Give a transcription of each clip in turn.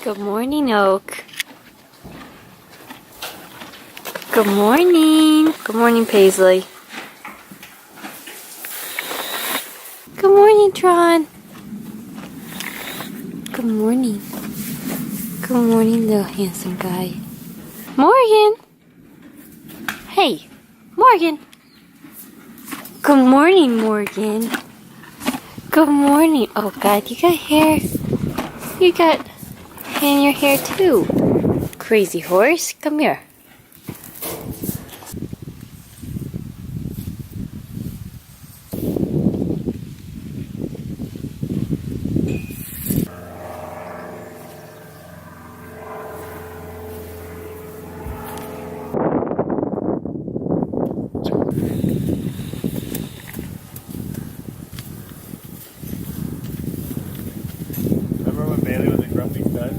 Good morning, Oak. Good morning. Good morning, Paisley. Good morning, Tron. Good morning. Good morning, little handsome guy. Morgan. Hey, Morgan. Good morning, Morgan. Good morning. Oh, God, you got hair. You got hair in your hair, too. Crazy horse. Come here. Remember when Bailey was a grumpy stud?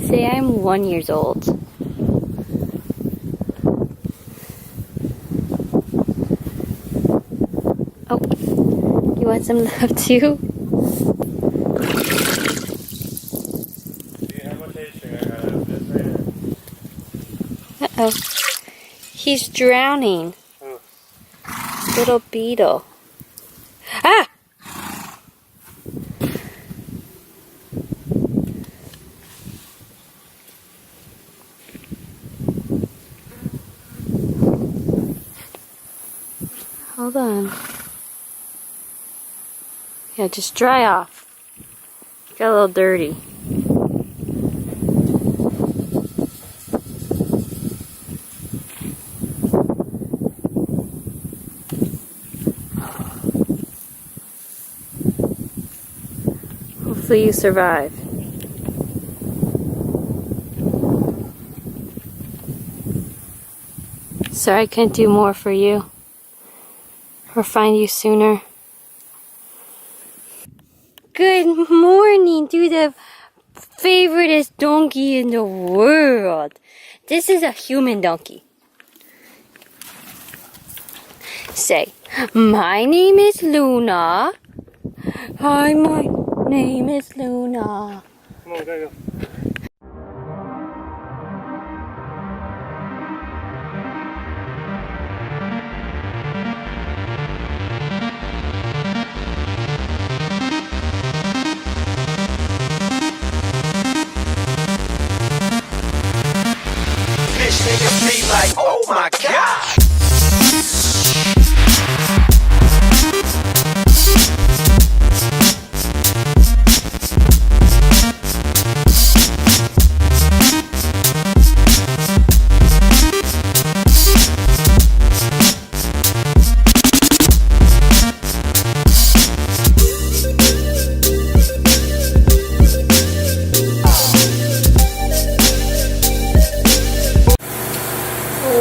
Say I'm 1 year old. Oh, you want some love too? See how much hatred I have this right here. Uh-oh. He's drowning. Oh. Little beetle. Ah! Hold on. Yeah, just dry off. Got a little dirty. Hopefully you survive. Sorry I couldn't do more for you. Or find you sooner. Good morning to the favoriteest donkey in the world. This is a human donkey. Say, my name is Luna. Hi, my name is Luna. Come on, go. Bitch niggas be like, oh my god.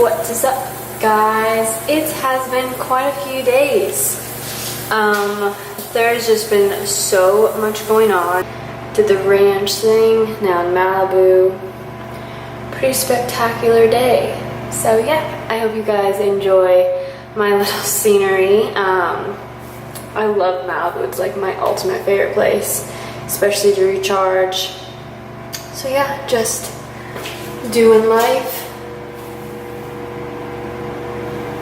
What's up, guys? It has been quite a few days. There's just been so much going on. Did the ranch thing, now in Malibu. Pretty spectacular day. So yeah, I hope you guys enjoy my little scenery. I love Malibu. It's like my ultimate favorite place, especially to recharge. So yeah, just doing life.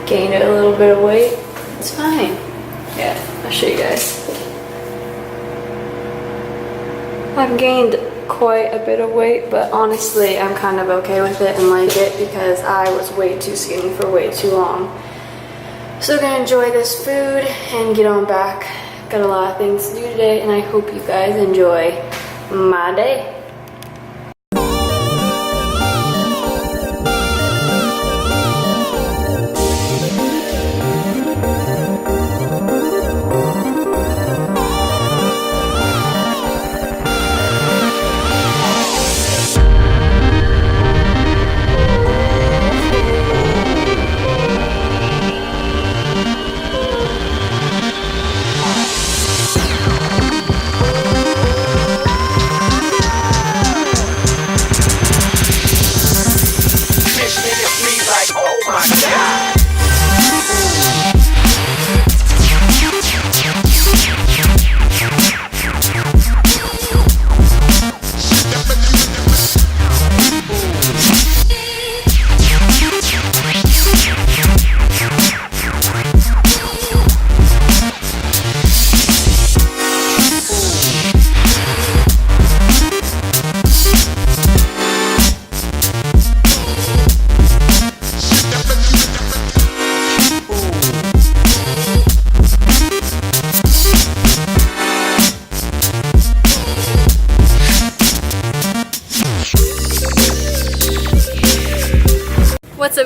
Gained a little bit of weight. It's fine. Yeah, I'll show you guys. I've gained quite a bit of weight, but honestly, I'm kind of okay with it and like it because I was way too skinny for way too long. So I'm gonna enjoy this food and get on back. Got a lot of things to do today, and I hope you guys enjoy my day.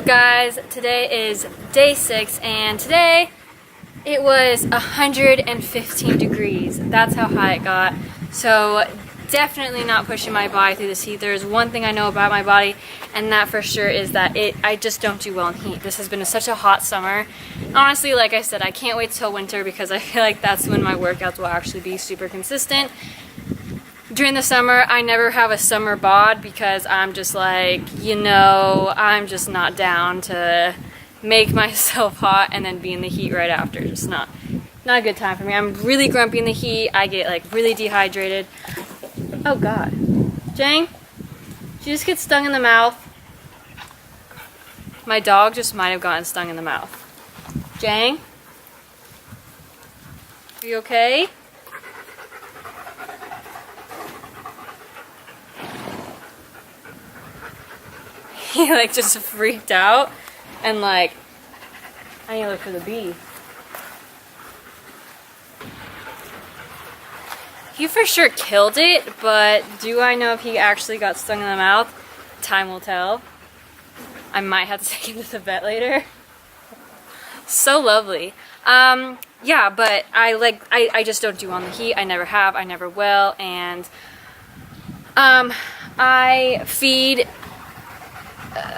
up, guys? Today is day 6, and today it was 115 degrees. That's how high it got. So definitely not pushing my body through this heat. There's one thing I know about my body, and that for sure is that I just don't do well in heat. This has been such a hot summer. Honestly, like I said, I can't wait till winter because I feel like that's when my workouts will actually be super consistent. During the summer, I never have a summer bod because I'm just like, I'm just not down to make myself hot and then be in the heat right after. Just not a good time for me. I'm really grumpy in the heat. I get like really dehydrated. Oh God. Jang, did you just get stung in the mouth? My dog just might have gotten stung in the mouth. Jang? Are you okay? He like just freaked out and like, I need to look for the bee. He for sure killed it, but do I know if he actually got stung in the mouth? Time will tell. I might have to take him to the vet later. So lovely. Yeah, but I just don't do on the heat. I never have, I never will, and I feed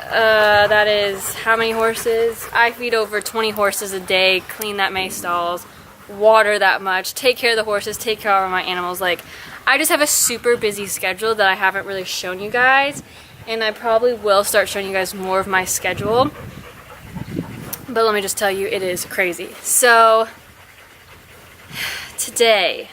that is how many horses? I feed over 20 horses a day, clean that many stalls, water that much, take care of the horses, take care of my animals. Like, I just have a super busy schedule that I haven't really shown you guys, and I probably will start showing you guys more of my schedule. But let me just tell you, it is crazy. So, today,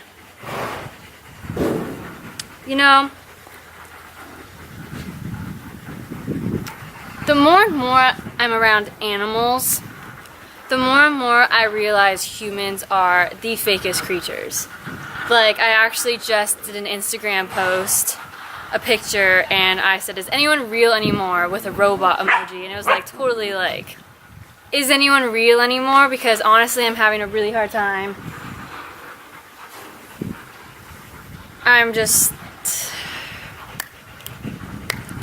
the more and more I'm around animals, the more and more I realize humans are the fakest creatures. Like, I actually just did an Instagram post, a picture, and I said, is anyone real anymore, with a robot emoji, and it was like totally like, is anyone real anymore? Because honestly, I'm having a really hard time.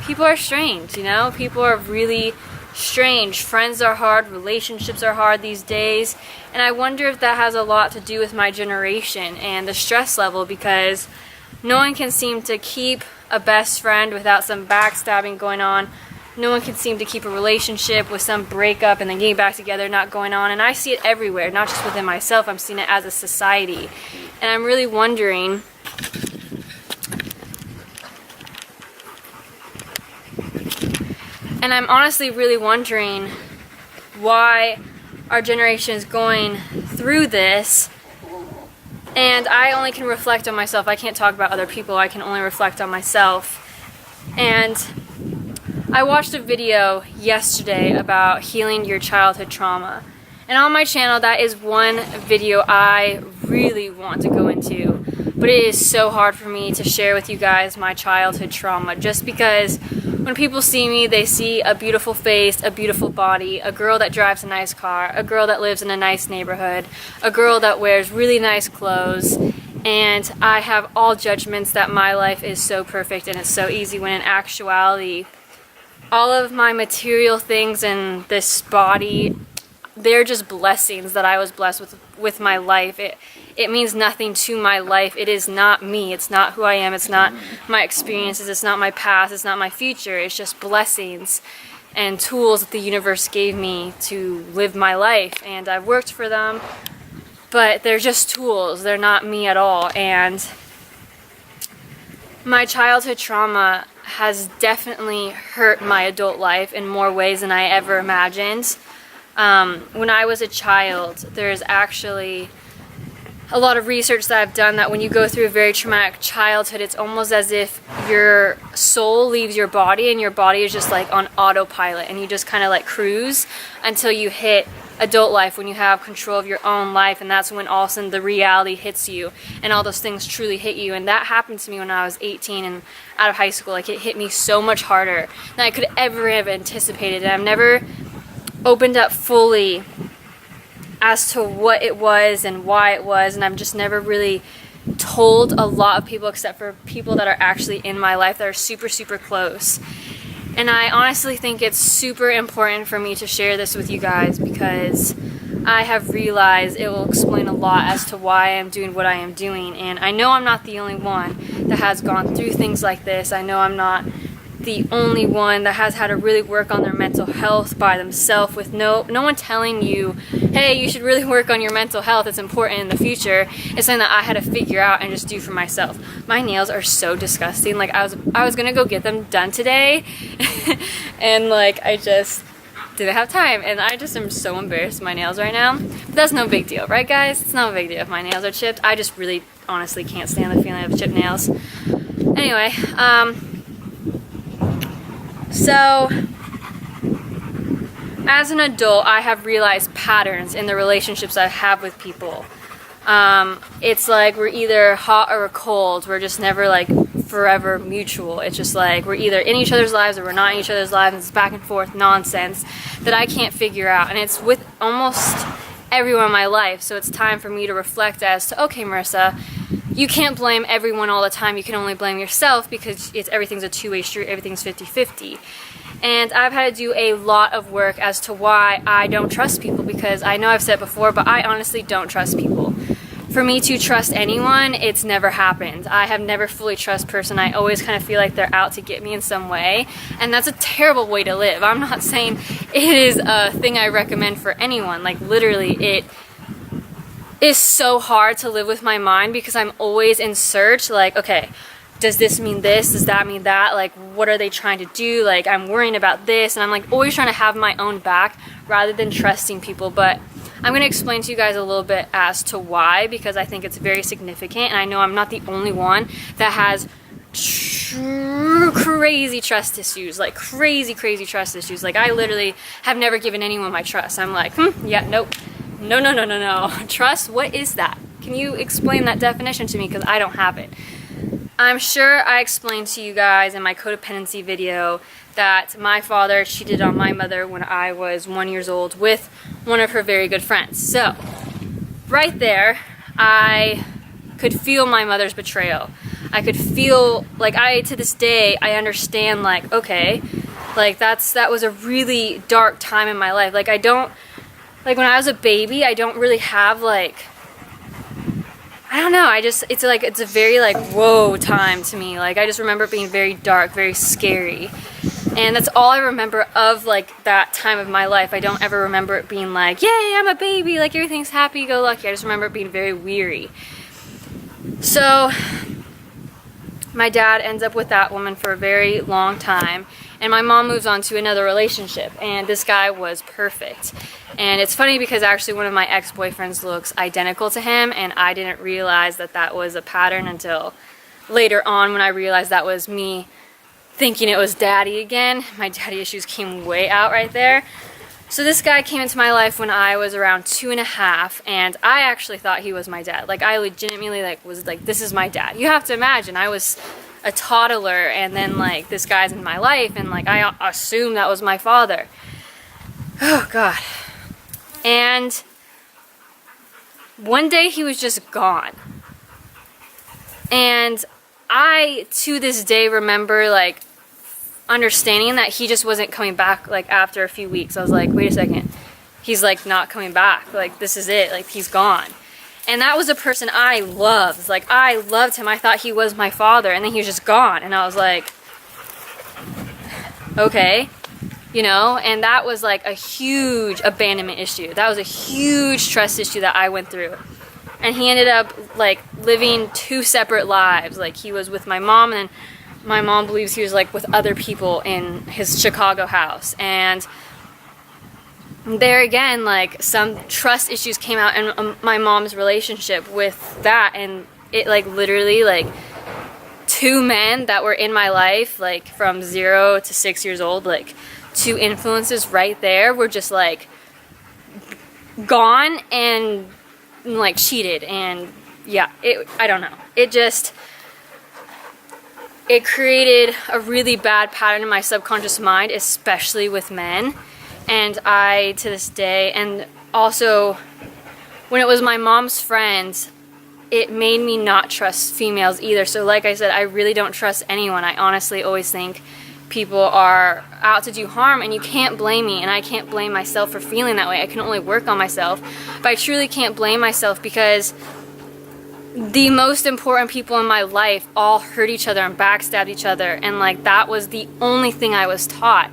People are strange, People are really strange. Friends are hard, relationships are hard these days, and I wonder if that has a lot to do with my generation and the stress level, because no one can seem to keep a best friend without some backstabbing going on. No one can seem to keep a relationship with some breakup and then getting back together not going on, and I see it everywhere, not just within myself. I'm seeing it as a society, and I'm really wondering, and I'm honestly really wondering why our generation is going through this. And I only can reflect on myself. I can't talk about other people. I can only reflect on myself. And I watched a video yesterday about healing your childhood trauma. And on my channel, that is one video I really want to go into. But it is so hard for me to share with you guys my childhood trauma, just because when people see me, they see a beautiful face, a beautiful body, a girl that drives a nice car, a girl that lives in a nice neighborhood, a girl that wears really nice clothes, and I have all judgments that my life is so perfect and it's so easy, when in actuality, all of my material things in this body, they're just blessings that I was blessed with my life. It means nothing to my life. It is not me. It's not who I am. It's not my experiences. It's not my past. It's not my future. It's just blessings and tools that the universe gave me to live my life. And I've worked for them, but they're just tools. They're not me at all. And my childhood trauma has definitely hurt my adult life in more ways than I ever imagined. When I was a child, there's actually a lot of research that I've done that when you go through a very traumatic childhood, it's almost as if your soul leaves your body and your body is just like on autopilot, and you just kind of like cruise until you hit adult life, when you have control of your own life, and that's when all of a sudden the reality hits you and all those things truly hit you. And that happened to me when I was 18 and out of high school. Like, it hit me so much harder than I could ever have anticipated, and I've never opened up fully as to what it was and why it was, and I've just never really told a lot of people, except for people that are actually in my life that are super, super close. And I honestly think it's super important for me to share this with you guys because I have realized it will explain a lot as to why I'm doing what I am doing. And I know I'm not the only one that has gone through things like this. I know I'm not the only one that has had to really work on their mental health by themselves with no one telling you, hey, you should really work on your mental health, it's important in the future. It's something that I had to figure out and just do for myself. My nails are so disgusting. Like I was gonna go get them done today and like I just didn't have time, and I just am so embarrassed of my nails right now. But that's no big deal, right guys? It's not a big deal if my nails are chipped. I just really honestly can't stand the feeling of chipped nails. Anyway, so as an adult, I have realized patterns in the relationships I have with people. It's like we're either hot or we're cold. We're just never like forever mutual. It's just like we're either in each other's lives or we're not in each other's lives. And it's back and forth nonsense that I can't figure out. And it's with almost everyone in my life. So it's time for me to reflect as to, okay, Marissa, you can't blame everyone all the time. You can only blame yourself because everything's a two-way street. Everything's 50-50. And I've had to do a lot of work as to why I don't trust people, because I know I've said before, but I honestly don't trust people. For me to trust anyone, it's never happened. I have never fully trust a person. I always kind of feel like they're out to get me in some way, and that's a terrible way to live. I'm not saying it is a thing I recommend for anyone. Like literally, it is so hard to live with my mind because I'm always in search, like, okay, does this mean this? Does that mean that? Like, what are they trying to do? Like, I'm worrying about this, and I'm like always trying to have my own back rather than trusting people. But I'm going to explain to you guys a little bit as to why, because I think it's very significant, and I know I'm not the only one that has crazy trust issues, like crazy trust issues. Like, I literally have never given anyone my trust. I'm like, yeah, nope, no. Trust, what is that? Can you explain that definition to me? Because I don't have it. I'm sure I explained to you guys in my codependency video that my father cheated on my mother when I was 1 year old with one of her very good friends. So, right there, I could feel my mother's betrayal. I could feel, like, to this day, I understand, like, okay, like, that was a really dark time in my life. Like, like, when I was a baby, I don't really have, like, I don't know, it's a very, like, whoa time to me. Like, I just remember it being very dark, very scary. And that's all I remember of, like, that time of my life. I don't ever remember it being like, yay, I'm a baby, like, everything's happy-go-lucky. I just remember it being very weary. So, my dad ends up with that woman for a very long time, and my mom moves on to another relationship, and this guy was perfect. And it's funny because actually one of my ex-boyfriends looks identical to him, and I didn't realize that that was a pattern until later on when I realized that was me thinking it was daddy again. My daddy issues came way out right there. So this guy came into my life when I was around 2.5, and I actually thought he was my dad. Like, I legitimately was like, this is my dad. You have to imagine, I was a toddler, and then like this guy's in my life, and like I assumed that was my father. Oh God. And one day he was just gone. And I, to this day, remember like understanding that he just wasn't coming back. Like after a few weeks, I was like, wait a second, he's like not coming back. Like, this is it, like he's gone. And that was a person I loved. Like, I loved him. I thought he was my father, and then he was just gone. And I was like, okay, you know? And that was like a huge abandonment issue. That was a huge trust issue that I went through. And he ended up like living 2 separate lives. Like, he was with my mom, and then my mom believes he was like with other people in his Chicago house. And there again, like, some trust issues came out in my mom's relationship with that, and it like literally like 2 men that were in my life, like from 0 to 6 years old, like 2 influences right there were just like gone and like cheated. And yeah, I don't know, it created a really bad pattern in my subconscious mind, especially with men. And I, to this day, and also when it was my mom's friends, it made me not trust females either. So like I said, I really don't trust anyone. I honestly always think people are out to do harm, and you can't blame me, and I can't blame myself for feeling that way. I can only work on myself, but I truly can't blame myself because the most important people in my life all hurt each other and backstabbed each other, and like that was the only thing I was taught.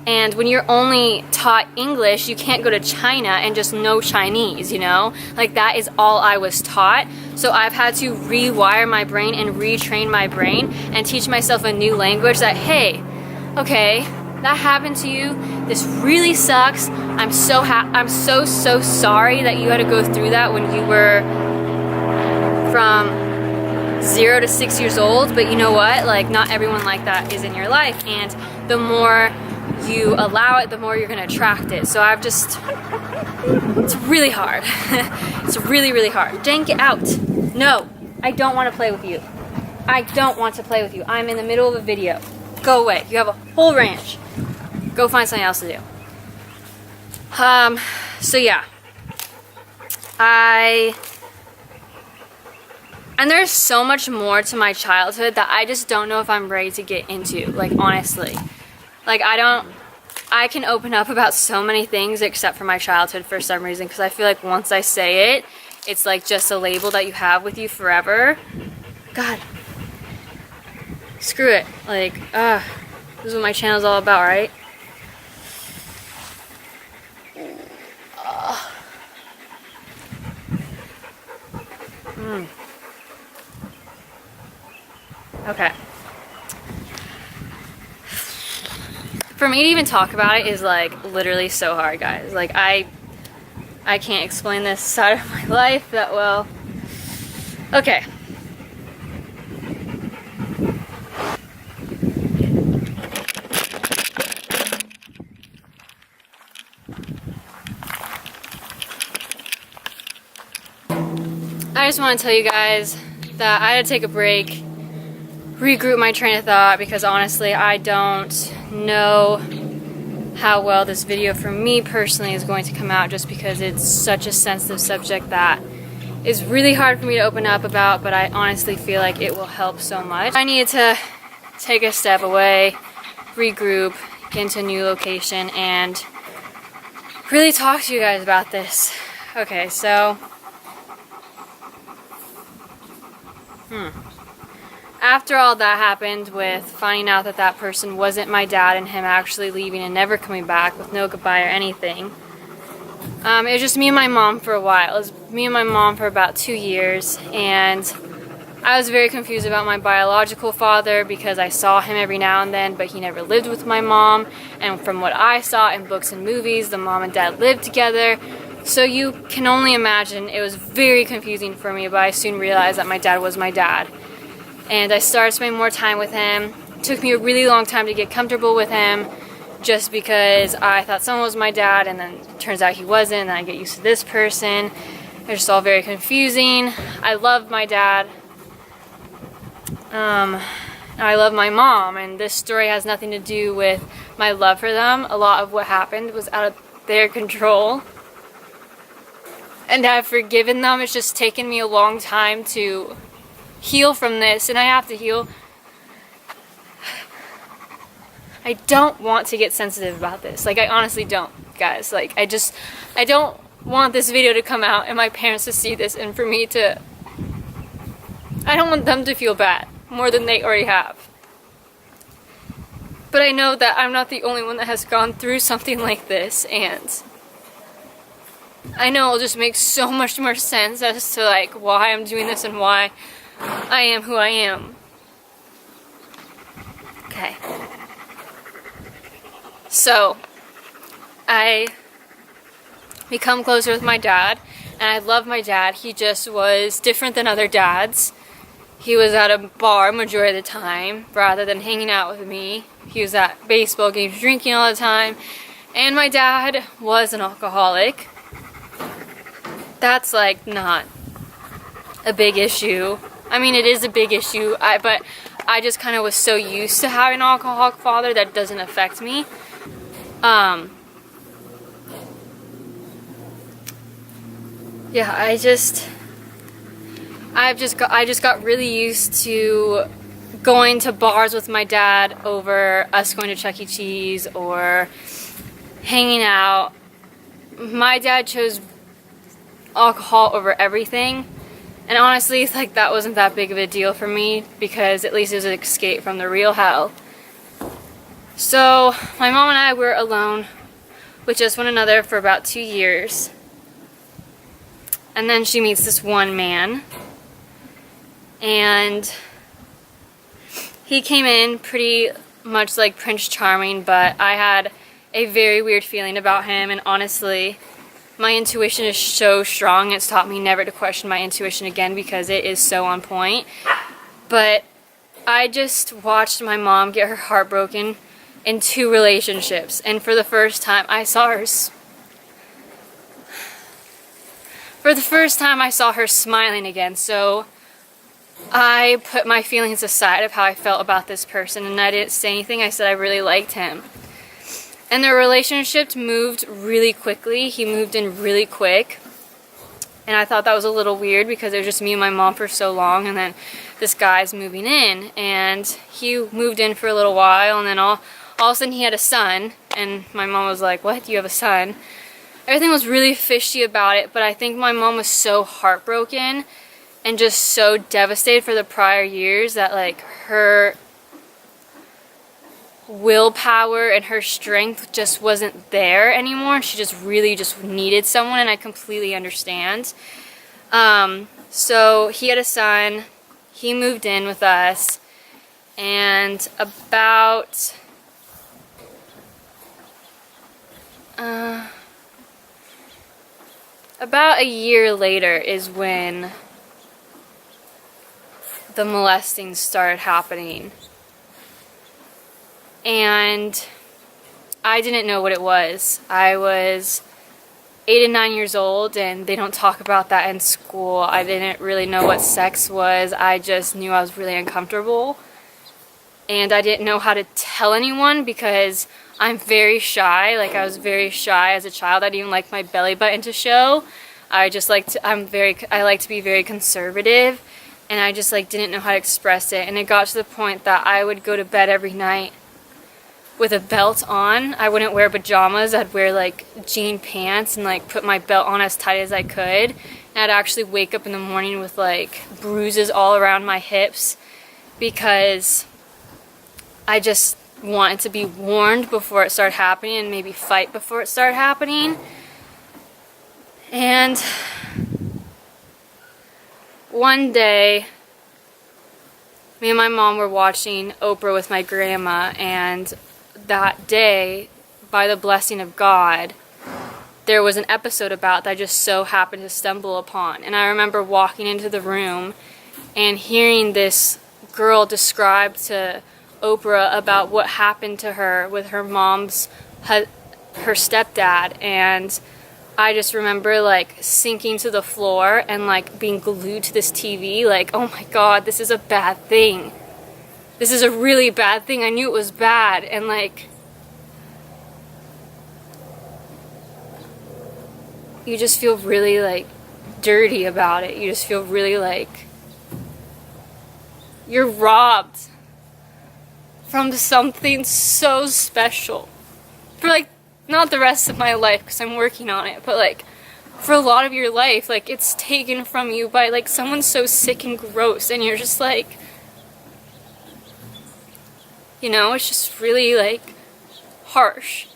And when you're only taught English, you can't go to China and just know Chinese, you know? Like that is all I was taught. So I've had to rewire my brain and retrain my brain and teach myself a new language that, hey, okay, that happened to you. This really sucks. I'm so sorry that you had to go through that when you were from 0 to 6 years old. But you know what? Like not everyone like that is in your life. And the more you allow it, the more you're gonna attract it. So I've just, it's really hard. It's really, really hard. Jen, get out. No, I don't want to play with you. I don't want to play with you. I'm in the middle of a video. Go away. You have a whole ranch. Go find something else to do. So yeah. And there's so much more to my childhood that I just don't know if I'm ready to get into, like honestly. Like I can open up about so many things except for my childhood for some reason, because I feel like once I say it, it's like just a label that you have with you forever. God. Screw it. Like, this is what my channel's all about, right? Okay. For me to even talk about it is like literally so hard, guys. Like I can't explain this side of my life that well. Okay. I just want to tell you guys that I had to take a break, regroup my train of thought, because honestly I don't know how well this video for me personally is going to come out, just because it's such a sensitive subject that is really hard for me to open up about, but I honestly feel like it will help so much. I needed to take a step away, regroup, get into a new location, and really talk to you guys about this. Okay, so after all that happened with finding out that that person wasn't my dad and him actually leaving and never coming back with no goodbye or anything, it was just me and my mom for a while. It was me and my mom for about 2 years, and I was very confused about my biological father because I saw him every now and then, but he never lived with my mom, and from what I saw in books and movies, the mom and dad lived together. So you can only imagine, it was very confusing for me, but I soon realized that my dad was my dad. And I started spending more time with him. It took me a really long time to get comfortable with him, just because I thought someone was my dad, and then it turns out he wasn't, and I get used to this person. It's just all very confusing. I love my dad. I love my mom, and this story has nothing to do with my love for them. A lot of what happened was out of their control. And I've forgiven them. It's just taken me a long time to heal from this, and I have to heal. I don't want to get sensitive about this. Like, I honestly don't, guys. Like, I don't want this video to come out and my parents to see this, and for me to, I don't want them to feel bad more than they already have. But I know that I'm not the only one that has gone through something like this, and I know it'll just make so much more sense as to like why I'm doing this and why I am who I am. Okay. So, I become closer with my dad, and I love my dad. He just was different than other dads. He was at a bar majority of the time, rather than hanging out with me. He was at baseball games, drinking all the time, and my dad was an alcoholic. That's like not a big issue. I mean, it is a big issue, but I just kind of was so used to having an alcoholic father that doesn't affect me. Yeah, I just got really used to going to bars with my dad over us going to Chuck E. Cheese or hanging out. My dad chose alcohol over everything, and honestly, like, that wasn't that big of a deal for me because at least it was an escape from the real hell. So my mom and I were alone with just one another for about 2 years, and then she meets this one man, and he came in pretty much like Prince Charming, but I had a very weird feeling about him, and honestly, my intuition is so strong, it's taught me never to question my intuition again because it is so on point. But I just watched my mom get her heart broken in 2 relationships, and for the first time I saw her smiling again. So I put my feelings aside of how I felt about this person, and I didn't say anything. I said I really liked him. And their relationship moved really quickly. He moved in really quick. And I thought that was a little weird because it was just me and my mom for so long, and then this guy's moving in. And he moved in for a little while, and then all of a sudden he had a son. And my mom was like, "What? You have a son?" Everything was really fishy about it, but I think my mom was so heartbroken and just so devastated for the prior years that, like, her willpower and her strength just wasn't there anymore. She just really just needed someone, and I completely understand. So he had a son, he moved in with us, and about a year later is when the molesting started happening. And I didn't know what it was. I was 8 and 9 years old, and they don't talk about that in school. I didn't really know what sex was. I just knew I was really uncomfortable. And I didn't know how to tell anyone because I'm very shy. Like, I was very shy as a child. I didn't even like my belly button to show. I like to be very conservative, and I just, like, didn't know how to express it. And it got to the point that I would go to bed every night with a belt on. I wouldn't wear pajamas. I'd wear, like, jean pants and, like, put my belt on as tight as I could. And I'd actually wake up in the morning with, like, bruises all around my hips because I just wanted to be warned before it started happening and maybe fight before it started happening. And one day, me and my mom were watching Oprah with my grandma, and that day, by the blessing of God, there was an episode about that I just so happened to stumble upon. And I remember walking into the room and hearing this girl describe to Oprah about what happened to her with her mom's, her stepdad, and I just remember, like, sinking to the floor and, like, being glued to this TV, like, oh my God, this is a bad thing. This is a really bad thing. I knew it was bad, and, like, you just feel really, like, dirty about it. You just feel really, like, you're robbed from something so special. For, like, not the rest of my life, because I'm working on it, but, like, for a lot of your life, like, it's taken from you by, like, someone so sick and gross, and you're just, like, you know, it's just really, like, harsh.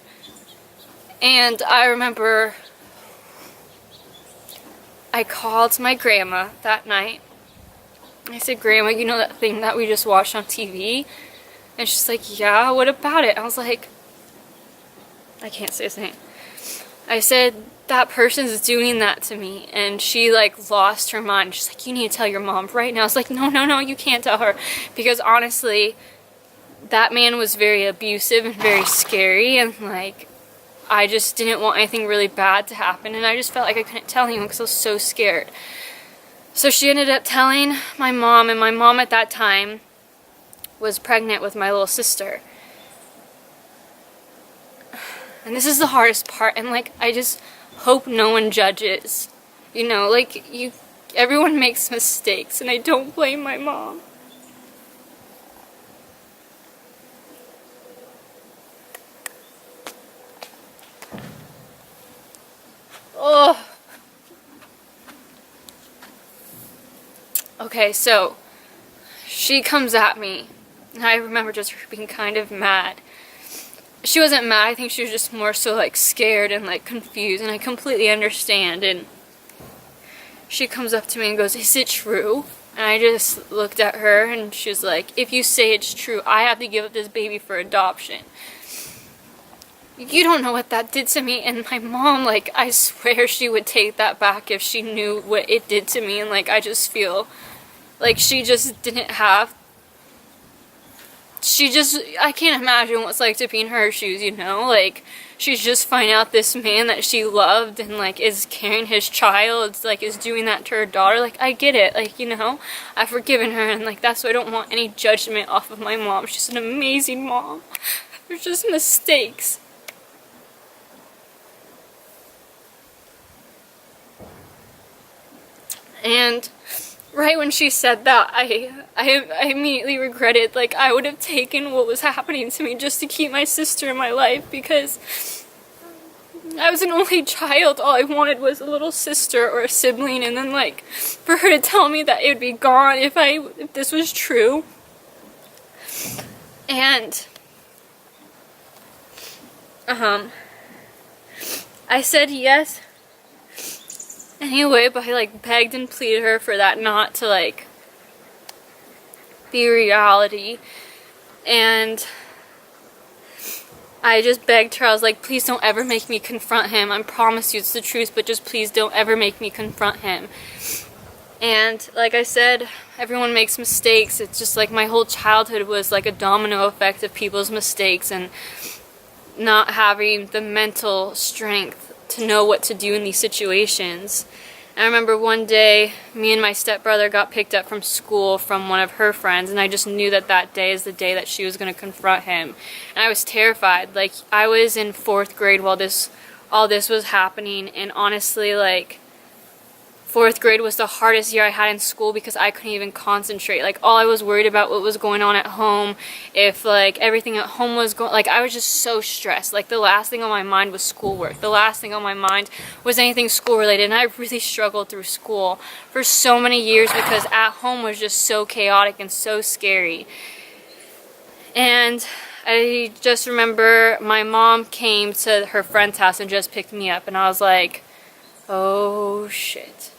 And I remember I called my grandma that night. I said, "Grandma, you know that thing that we just watched on TV?" And she's like, "Yeah, what about it?" I was like, I can't say his name. I said, "That person's doing that to me." And she, like, lost her mind. She's like, "You need to tell your mom right now." I was like, no, you can't tell her. Because honestly, that man was very abusive and very scary, and, like, I just didn't want anything really bad to happen, and I just felt like I couldn't tell anyone because I was so scared. So she ended up telling my mom, and my mom at that time was pregnant with my little sister. And this is the hardest part, and, like, I just hope no one judges. You know, like, everyone makes mistakes, and I don't blame my mom. Oh. Okay, so she comes at me, and I remember just being kind of mad. She wasn't mad, I think she was just more so like scared and like confused, and I completely understand. And she comes up to me and goes, "Is it true?" And I just looked at her, and she was like, "If you say it's true, I have to give up this baby for adoption." You don't know what that did to me. And my mom, like, I swear she would take that back if she knew what it did to me. And like, I just feel like she just didn't have, I can't imagine what it's like to be in her shoes, you know? Like, she's just finding out this man that she loved and like is carrying his child, like is doing that to her daughter. Like, I get it, like, you know, I've forgiven her, and like that's why I don't want any judgment off of my mom. She's an amazing mom. There's just mistakes. And right when she said that, I immediately regretted, like, I would have taken what was happening to me just to keep my sister in my life, because I was an only child. All I wanted was a little sister or a sibling, and then, like, for her to tell me that it would be gone if this was true. And, I said yes anyway, but I like begged and pleaded her for that not to like be reality. And I just begged her. I was like, "Please don't ever make me confront him. I promise you it's the truth, but just please don't ever make me confront him." And like I said, everyone makes mistakes. It's just like my whole childhood was like a domino effect of people's mistakes and not having the mental strength to know what to do in these situations. And I remember one day, me and my stepbrother got picked up from school from one of her friends, and I just knew that that day is the day that she was going to confront him. And I was terrified. Like, I was in 4th grade while all this was happening, and honestly, like, 4th grade was the hardest year I had in school because I couldn't even concentrate. Like, all I was worried about what was going on at home, if like everything at home was going, like, I was just so stressed. Like, the last thing on my mind was schoolwork. The last thing on my mind was anything school related, and I really struggled through school for so many years because at home was just so chaotic and so scary. And I just remember my mom came to her friend's house and just picked me up, and I was like, oh shit.